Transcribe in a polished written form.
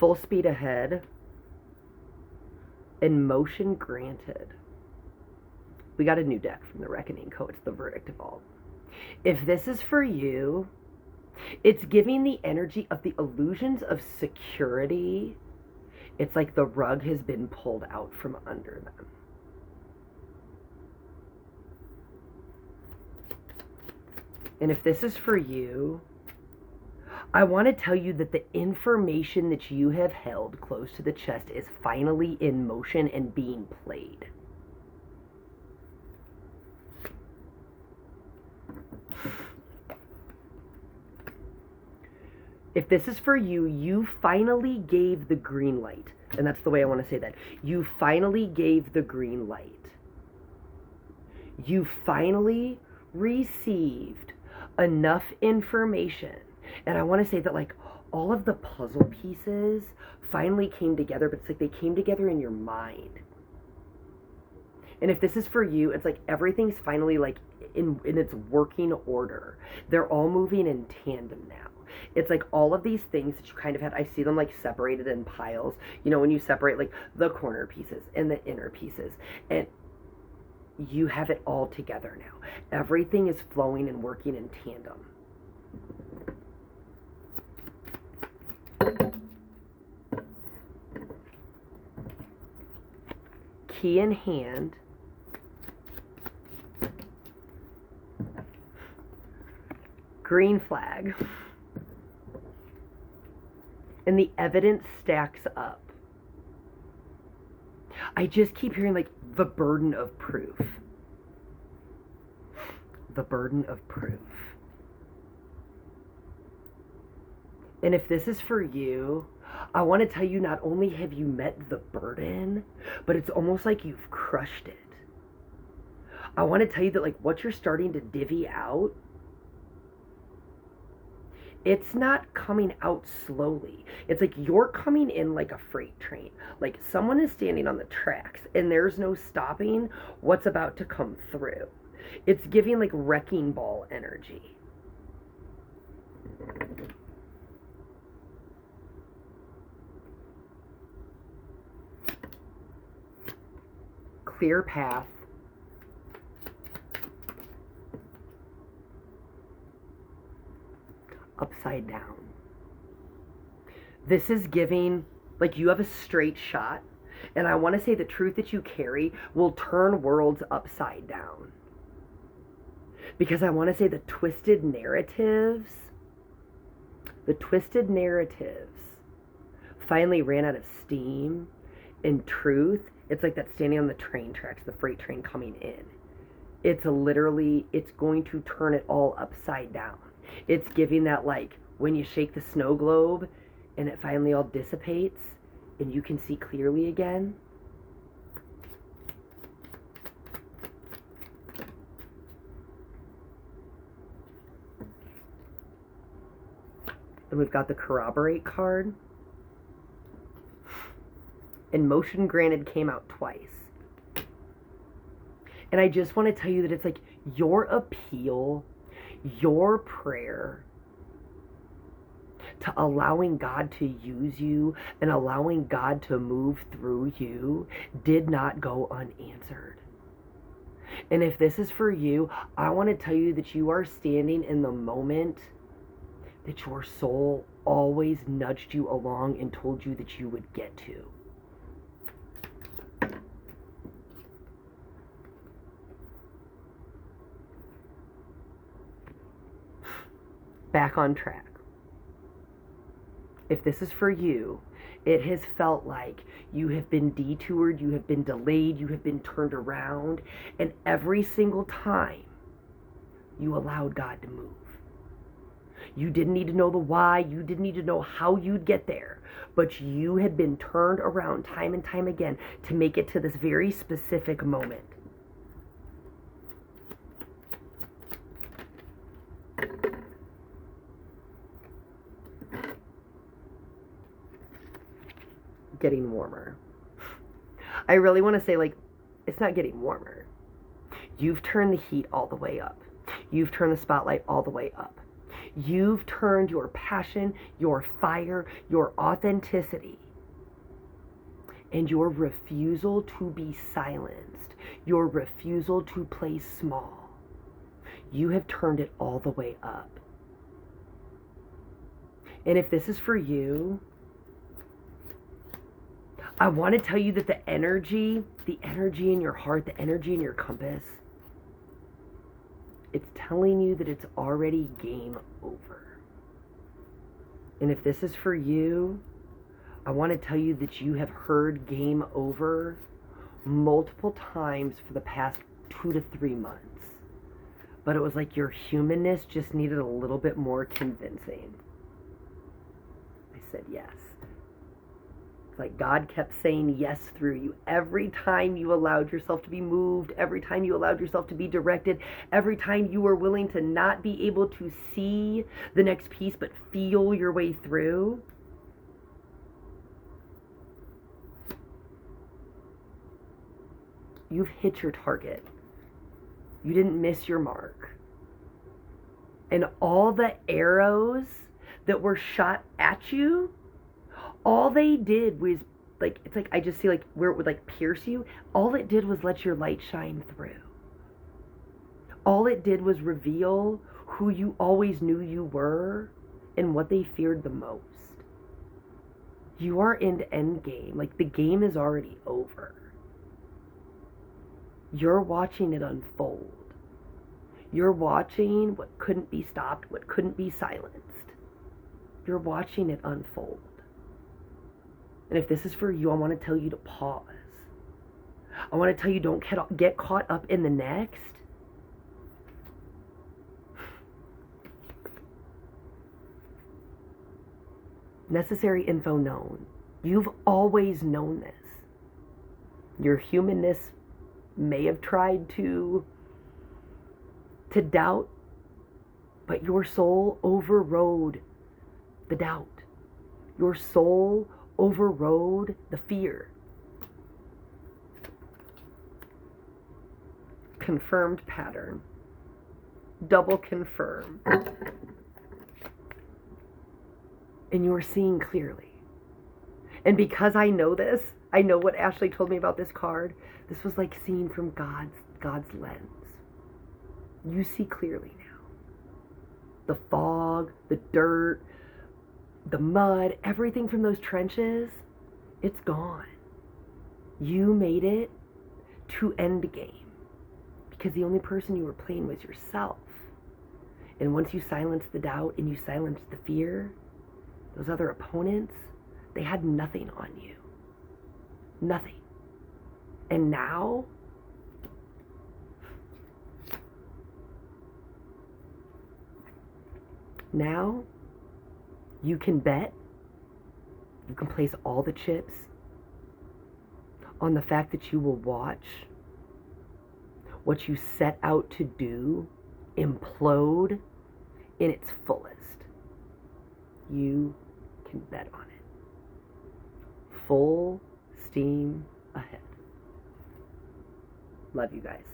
full speed ahead, and motion granted. We got a new deck from the Reckoning Co. It's the Verdict Vault. If this is for you, it's giving the energy of the illusions of security. It's like the rug has been pulled out from under them. And if this is for you, I want to tell you that the information that you have held close to the chest is finally in motion and being played. If this is for you, you finally gave the green light. And that's the way I want to say that. You finally gave the green light. You finally received enough information. And I want to say that, like, all of the puzzle pieces finally came together, but it's like they came together in your mind. And if this is for you, it's like everything's finally like in its working order. They're all moving in tandem now. It's like all of these things that you kind of had, I see them like separated in piles. You know, when you separate like the corner pieces and the inner pieces, and you have it all together now. Everything is flowing and working in tandem. Key in hand. Green flag. And the evidence stacks up. I just keep hearing like the burden of proof. The burden of proof. And if this is for you, I want to tell you, not only have you met the burden, but it's almost like you've crushed it. I want to tell you that like what you're starting to divvy out, it's not coming out slowly. It's like you're coming in like a freight train. Like someone is standing on the tracks and there's no stopping what's about to come through. It's giving like wrecking ball energy. Clear path. Upside down. This is giving, like you have a straight shot, and I want to say the truth that you carry will turn worlds upside down. Because I want to say the twisted narratives finally ran out of steam. In truth, it's like that standing on the train tracks, the freight train coming in. It's literally, it's going to turn it all upside down. It's giving that like when you shake the snow globe and it finally all dissipates and you can see clearly again. Then we've got the corroborate card. And motion granted came out twice. And I just want to tell you that it's like your appeal, your prayer to allowing God to use you and allowing God to move through you did not go unanswered. And if this is for you, I want to tell you that you are standing in the moment that your soul always nudged you along and told you that you would get to. Back on track. If this is for you, it has felt like you have been detoured, you have been delayed, you have been turned around, and every single time you allowed God to move. You didn't need to know the why, you didn't need to know how you'd get there, but you had been turned around time and time again to make it to this very specific moment. Getting warmer. I really want to say, like, it's not getting warmer. You've turned the heat all the way up. You've turned the spotlight all the way up. You've turned your passion, your fire, your authenticity, and your refusal to be silenced, your refusal to play small. You have turned it all the way up. And if this is for you, I want to tell you that the energy in your heart, the energy in your compass, it's telling you that it's already game over. And if this is for you, I want to tell you that you have heard game over multiple times for the past 2 to 3 months. But it was like your humanness just needed a little bit more convincing. I said yes. It's like God kept saying yes through you. Every time you allowed yourself to be moved, every time you allowed yourself to be directed, every time you were willing to not be able to see the next piece but feel your way through, you've hit your target. You didn't miss your mark. And all the arrows that were shot at you, all they did was, like, it's like I just see like where it would like pierce you. All it did was let your light shine through. All it did was reveal who you always knew you were and what they feared the most. You are in the end game. Like, the game is already over. You're watching it unfold. You're watching what couldn't be stopped, what couldn't be silenced. You're watching it unfold. And if this is for you, I want to tell you to pause. I want to tell you, don't get caught up in the next. Necessary info known. You've always known this. Your humanness may have tried to doubt, but your soul overrode the doubt. Your soul overrode the fear. Confirmed pattern. Double confirm. And you're seeing clearly. And because I know this, I know what Ashley told me about this card. This was like seeing from God's lens. You see clearly now. The fog, the dirt, the mud, everything from those trenches, it's gone. You made it to end game because the only person you were playing was yourself. And once you silenced the doubt and you silenced the fear, those other opponents, they had nothing on you. Nothing. And now, you can bet, you can place all the chips on the fact that you will watch what you set out to do implode in its fullest. You can bet on it. Full steam ahead. Love you guys.